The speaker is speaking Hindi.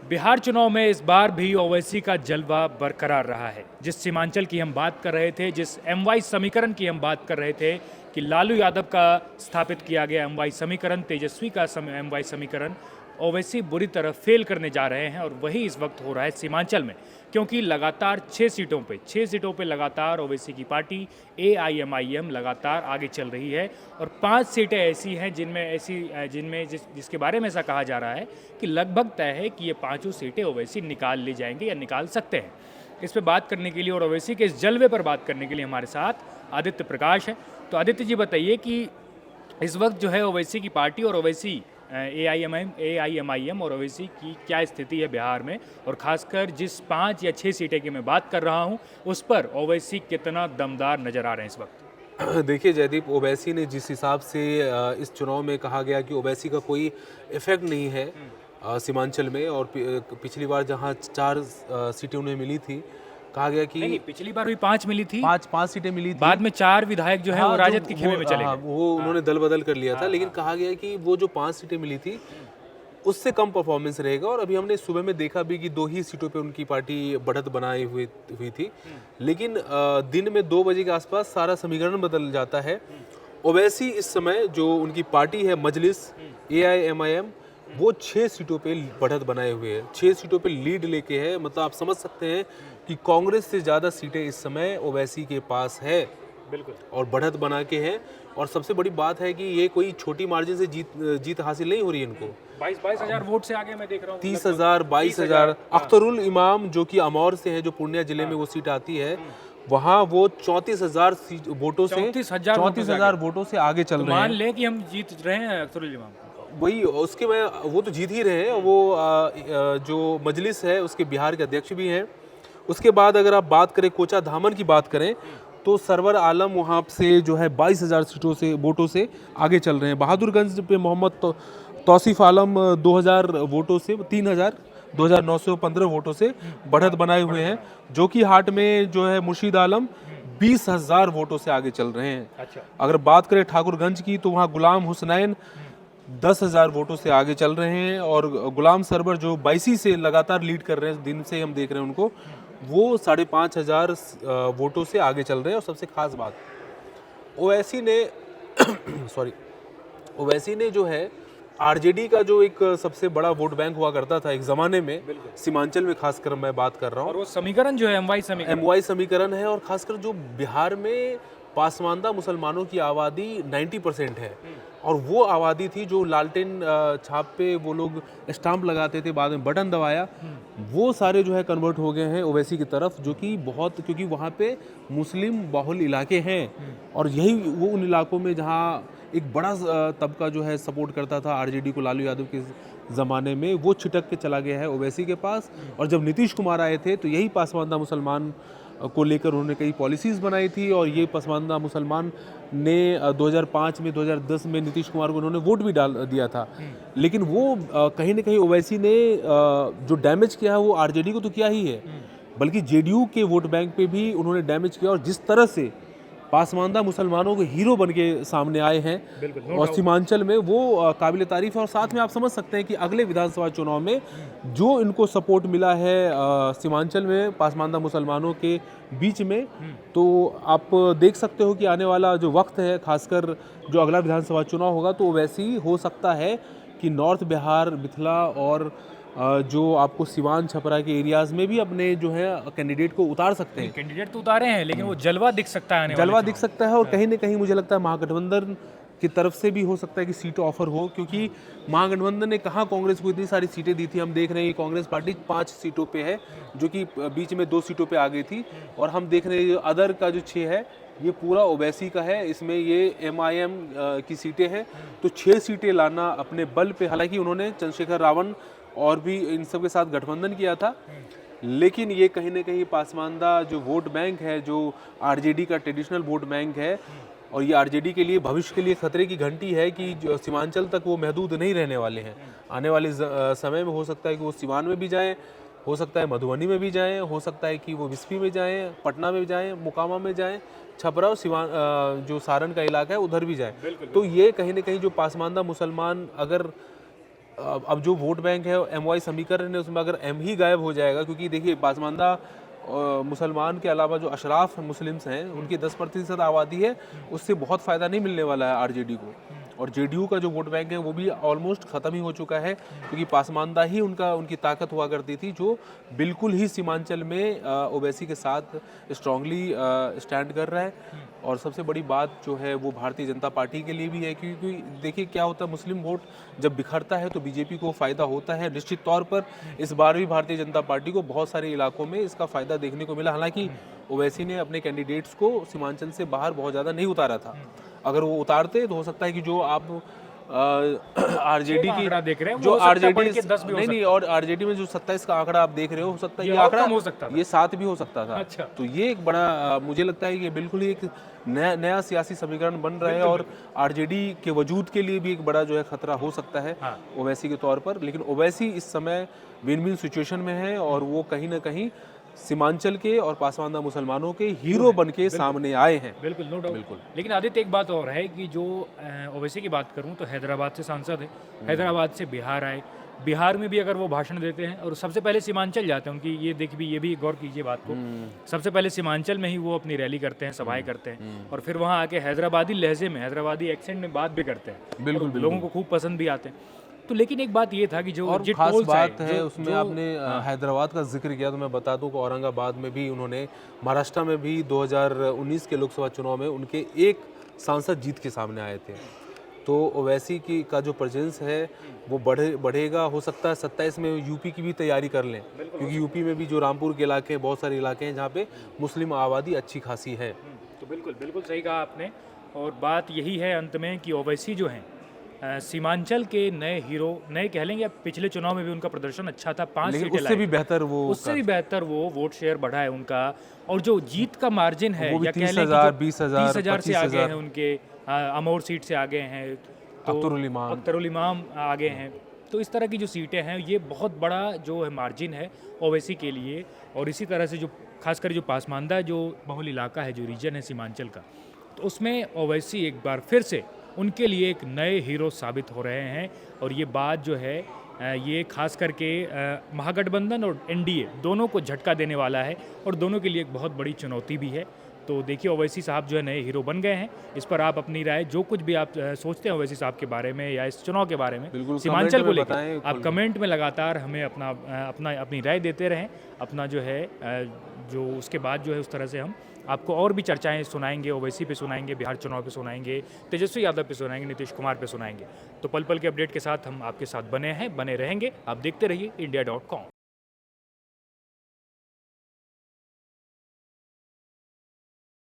बिहार चुनाव में इस बार भी ओवैसी का जलवा बरकरार रहा है। जिस सीमांचल की हम बात कर रहे थे, जिस एमवाई समीकरण की हम बात कर रहे थे कि लालू यादव का स्थापित किया गया एमवाई समीकरण, तेजस्वी का एमवाई समीकरण, ओवैसी बुरी तरह फेल करने जा रहे हैं। और वही इस वक्त हो रहा है सीमांचल में, क्योंकि लगातार 6 सीटों पे लगातार ओवैसी की पार्टी AIMIM लगातार आगे चल रही है। और 5 सीटें ऐसी हैं जिनमें जिसके बारे में ऐसा कहा जा रहा है कि लगभग तय है कि ये पांचों सीटें ओवैसी निकाल ले जाएंगे या निकाल सकते हैं। इस पर बात करने के लिए और ओवैसी के इस जलवे पर बात करने के लिए हमारे साथ आदित्य प्रकाश है। तो आदित्य जी बताइए कि इस वक्त जो है ओवैसी की पार्टी और ओवैसी AIMIM और ओवैसी की क्या स्थिति है बिहार में, और खासकर जिस 5 या 6 सीटें की मैं बात कर रहा हूं उस पर ओवैसी कितना दमदार नजर आ रहे हैं इस वक्त? देखिए जयदीप, ओवैसी ने जिस हिसाब से इस चुनाव में कहा गया कि ओवैसी का कोई इफेक्ट नहीं है सीमांचल में, और पिछली बार जहां 4 सीटें उन्हें मिली थी, कहा गया कि नहीं, पिछली बार भी 5 मिली थी, पांच सीटें मिली थी। बाद में 4 विधायक जो है वो राजद के खेमे में चले गए। वो उन्होंने दल बदल कर लिया था, लेकिन कहा गया कि वो जो 5 सीटें मिली थी उससे कम परफॉर्मेंस रहेगा। और अभी हमने सुबह में देखा भी कि 2 ही सीटों पे उनकी पार्टी बढ़त बनाई हुई थी, लेकिन दिन में 2 बजे के आसपास सारा समीकरण बदल जाता है। ओवैसी इस समय जो उनकी पार्टी है मजलिस AIMIM, वो 6 सीटों पे बढ़त बनाए हुए है, 6 सीटों पे लीड लेके है। मतलब आप समझ सकते हैं कि कांग्रेस से ज़्यादा सीटें इस समय ओवैसी के पास है, बिल्कुल, और बढ़त बना के हैं। और सबसे बड़ी बात है कि ये कोई छोटी मार्जिन से जीत हासिल नहीं हो रही है इनको। 22 हजार वोट से आगे मैं देख रहा हूँ, 30,000 22,000। अख्तरुल इमाम जो कि अमौर से है, जो पूर्णिया जिले में वो सीट आती है, वहाँ वो 34,000 वोटों से 34,000 वोटों से आगे चल रहे हैं। मान लें कि हम जीत रहे हैं अख्तरुल इमाम, वही उसके में वो तो जीत ही रहे हैं। वो जो मजलिस है उसके बिहार के अध्यक्ष भी हैं। उसके बाद अगर आप बात करें कोचा धामन की बात करें, तो सरवर आलम वहाँ से जो है 22,000 सीटों से वोटों से आगे चल रहे हैं। बहादुरगंज पे मोहम्मद तौसीफ आलम 2,000 वोटों से 2,915 वोटों से बढ़त बनाए हुए हैं। जो कि हाट में जो है मुर्शीद आलम 20,000 वोटों से आगे चल रहे हैं। अच्छा। अगर बात करें ठाकुरगंज की, तो वहाँ गुलाम हुसनैन 10,000 वोटों से आगे चल रहे हैं। और गुलाम सरवर जो 22 से लगातार लीड कर रहे हैं, दिन से हम देख रहे हैं उनको, वो 5,500 वोटों से आगे चल रहे हैं। और सबसे खास बात, ओवैसी ने ओवैसी ने जो है RJD का जो एक सबसे बड़ा वोट बैंक हुआ करता था एक ज़माने में, सीमांचल में खासकर मैं बात कर रहा हूँ, और वो समीकरण जो है MY समीकरण है। और खासकर जो बिहार में पासमानदा मुसलमानों की आबादी 90% है, और वो आबादी थी जो लालटेन छाप पे वो लोग स्टाम्प लगाते थे, बाद में बटन दबाया, वो सारे जो है कन्वर्ट हो गए हैं ओवैसी की तरफ, जो कि बहुत, क्योंकि वहाँ पे मुस्लिम बाहुल इलाके हैं। और यही वो उन इलाकों में जहाँ एक बड़ा तबका जो है सपोर्ट करता था RJD को लालू यादव के ज़माने में, वो छिटक के चला गया है ओवैसी के पास। और जब नीतीश कुमार आए थे, तो यही पासमानदा मुसलमान को लेकर उन्होंने कई पॉलिसीज़ बनाई थी। और ये पसमानदा मुसलमान ने 2005 में 2010 में नीतीश कुमार को उन्होंने वोट भी डाल दिया था। लेकिन वो कहीं ना कहीं ओवैसी ने जो डैमेज किया है वो RJD को तो किया ही है, बल्कि JDU के वोट बैंक पे भी उन्होंने डैमेज किया। और जिस तरह से पासमानदा मुसलमानों के हीरो बन के सामने आए हैं और सीमांचल में, वो काबिल तारीफ है। और साथ में आप समझ सकते हैं कि अगले विधानसभा चुनाव में जो इनको सपोर्ट मिला है सीमांचल में पासमानदा मुसलमानों के बीच में, तो आप देख सकते हो कि आने वाला जो वक्त है, खासकर जो अगला विधानसभा चुनाव होगा, तो वैसे ही हो सकता है कि नॉर्थ बिहार, मिथिला और जो आपको सिवान छपरा के एरियाज में भी अपने जो है कैंडिडेट को उतार सकते हैं। कैंडिडेट तो उतारे हैं, लेकिन वो जलवा दिख सकता है, जलवा दिख सकता है। और कहीं ना कहीं मुझे लगता है महागठबंधन की तरफ से भी हो सकता है कि सीट ऑफर हो, क्योंकि महागठबंधन ने कहाँ कांग्रेस को इतनी सारी सीटें दी थी। हम देख रहे हैं कि कांग्रेस पार्टी 5 सीटों पे है, जो कि बीच में 2 सीटों पे आ गई थी। और हम देख रहे हैं अदर का जो 6 है, ये पूरा ओवैसी का है। इसमें ये MIM की सीटें हैं। तो 6 सीटें लाना अपने बल पे, हालांकि उन्होंने चंद्रशेखर रावण और भी इन सब के साथ गठबंधन किया था, लेकिन ये कहीं ना कहीं पासमानदा जो वोट बैंक है, जो RJD का ट्रेडिशनल वोट बैंक है, और ये RJD के लिए भविष्य के लिए खतरे की घंटी है कि जो सीमांचल तक वो महदूद नहीं रहने वाले हैं। आने वाले समय में हो सकता है कि वो सिवान में भी जाएं, हो सकता है मधुबनी में भी जाएं, हो सकता है कि वो विस्फी में जाएं, पटना में जाएं, मोकामा में जाएं, छपरा और सिवान जो सारण का इलाका है उधर भी जाएं। तो ये कहीं ना कहीं जो पासमानदा मुसलमान अगर अब जो वोट बैंक है एमवाई समीकरण है उसमें अगर एम ही गायब हो जाएगा, क्योंकि देखिए पासमानदा मुसलमान के अलावा जो अशराफ मुस्लिम्स हैं उनकी 10% आबादी है, उससे बहुत फ़ायदा नहीं मिलने वाला है आरजेडी को। और जेडीयू का जो वोट बैंक है वो भी ऑलमोस्ट ख़त्म ही हो चुका है, क्योंकि पासमानदा ही उनकी ताकत हुआ करती थी, जो बिल्कुल ही सीमांचल में ओवैसी के साथ स्ट्रांगली स्टैंड कर रहा है। और सबसे बड़ी बात जो है वो भारतीय जनता पार्टी के लिए भी है, क्योंकि देखिए क्या होता है, मुस्लिम वोट जब बिखरता है तो बीजेपी को फ़ायदा होता है निश्चित तौर पर। इस बार भी भारतीय जनता पार्टी को बहुत सारे इलाकों में इसका फ़ायदा देखने को मिला। हालांकि ओवैसी ने अपने कैंडिडेट्स को सीमांचल से बाहर बहुत ज़्यादा नहीं उतारा था। अगर वो उतारते तो हो सकता है कि जो आप आरजेडी की आंकड़ा देख रहे हैं, जो वो हो सकता है आरजेडी बढ़ के 10 भी हो नहीं, और आरजेडी में जो 27 का आंकड़ा आप देख रहे हो सकता है ये ये और आंकड़ा कम हो सकता था। ये 7 भी हो सकता था। अच्छा। तो ये एक बड़ा मुझे लगता है कि बिल्कुल ही एक नया सियासी समीकरण बन रहा है, और आरजेडी के वजूद के लिए भी एक बड़ा जो है खतरा हो सकता है हाँ। ओवैसी के तौर पर। लेकिन ओवैसी इस समय विन विन सिचुएशन में है, और वो कहीं ना कहीं सीमांचल के और पासमानदा मुसलमानों के हीरो बन के सामने आए हैं। बिल्कुल, नो डाउट। बिल्कुल। लेकिन आदित्य, एक बात और है कि जो ओवैसी की बात करूं तो हैदराबाद से सांसद है, हैदराबाद से बिहार आए, बिहार में भी अगर वो भाषण देते हैं और सबसे पहले सीमांचल जाते हैं, उनकी ये भी गौर कीजिए बात को, सबसे पहले सीमांचल में ही वो अपनी रैली करते हैं, सभाएं करते हैं, और फिर वहाँ आके हैदराबादी लहजे में, हैदराबादी एक्सेंट में बात भी करते हैं। बिल्कुल, और लोगों को खूब पसंद भी आते हैं। तो लेकिन एक बात ये था कि जो और जिट खास पोल्स आए, बात है उसमें आपने हैदराबाद का जिक्र किया, तो मैं बता दूं कि औरंगाबाद में भी उन्होंने, महाराष्ट्र में भी 2019 के लोकसभा चुनाव में उनके एक सांसद जीत के सामने आए थे। तो ओवैसी की का जो प्रेजेंस है वो बढ़ेगा। हो सकता है 27 में यूपी की भी तैयारी कर लें, क्योंकि यूपी में भी जो रामपुर के इलाके हैं, बहुत सारे इलाके हैं जहाँ पे मुस्लिम आबादी अच्छी खासी है। तो बिल्कुल सही कहा आपने। और बात यही है अंत में कि ओवैसी जो हैं सीमांचल के नए हीरो, नए कह लेंगे। पिछले चुनाव में भी उनका प्रदर्शन अच्छा था, 5 लेकिन सीटें उससे लाई भी थी। बेहतर उससे भी बेहतर वो वोट शेयर बढ़ा है उनका, और जो जीत का मार्जिन है, वो भी या कह लें कि 30,000, जो 20,000, 30,000 से आगे 25,000 हैं उनके, अमौर सीट से आगे हैं, तो अख्तरुल इमाम आगे हैं। तो इस तरह की जो सीटें हैं, ये बहुत बड़ा जो है मार्जिन है ओवैसी के लिए। और इसी तरह से जो खासकर जो पासमानदा जो बहुल इलाका है, जो रीजन है सीमांचल का, तो उसमें ओवैसी एक बार फिर से उनके लिए एक नए हीरो साबित हो रहे हैं। और ये बात जो है ये खास करके महागठबंधन और एनडीए दोनों को झटका देने वाला है, और दोनों के लिए एक बहुत बड़ी चुनौती भी है। तो देखिए ओवैसी साहब जो है नए हीरो बन गए हैं। इस पर आप अपनी राय, जो कुछ भी आप सोचते हैं ओवैसी साहब के बारे में या इस चुनाव के बारे में, सीमांचल को लेकर, आप कमेंट में लगातार हमें अपनी राय देते रहें। अपना जो है जो उसके बाद जो है उस तरह से हम आपको और भी चर्चाएं सुनाएंगे, ओवैसी पे सुनाएंगे, बिहार चुनाव पे सुनाएंगे, तेजस्वी यादव पे सुनाएंगे, नीतीश कुमार पे सुनाएंगे। तो पल पल के अपडेट के साथ हम आपके साथ बने रहेंगे। आप देखते रहिए India.com।